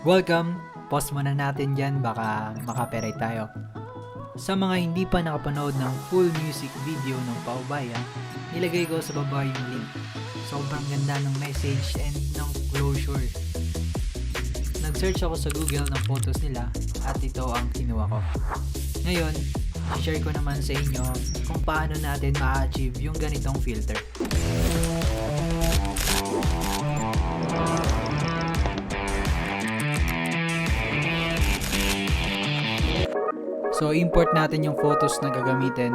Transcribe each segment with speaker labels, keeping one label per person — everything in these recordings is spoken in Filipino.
Speaker 1: Welcome! Pause muna natin dyan, baka makapirate tayo. Sa mga hindi pa nakapanood ng full music video ng Paubaya, nilagay ko sa baba yung link. Sobrang ganda ng message and ng closure. Nag-search ako sa Google ng photos nila at ito ang kinuha ko. Ngayon, i-share ko naman sa inyo kung paano natin ma-achieve yung ganitong filter. So, import natin yung photos na gagamitin.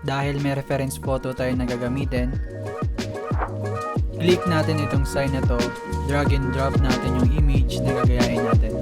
Speaker 1: Dahil may reference photo tayo na gagamitin, click natin itong sign na to, drag and drop natin yung image na gagayain natin.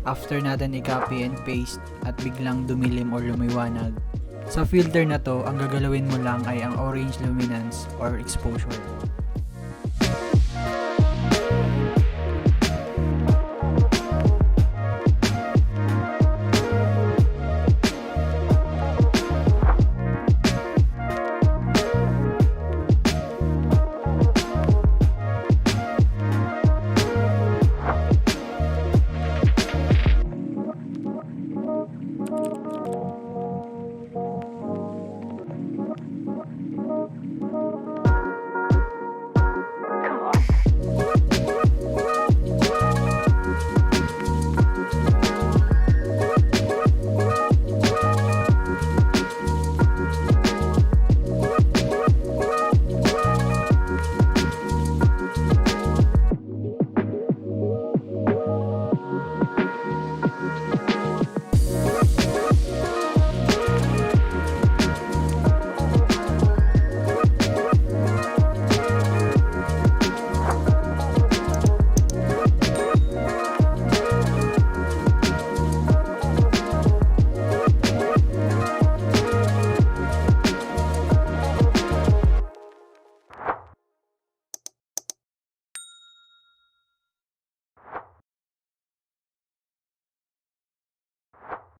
Speaker 1: After natin i-copy and paste at biglang dumilim or lumiwanag, sa filter na to, ang gagalawin mo lang ay ang orange luminance or exposure.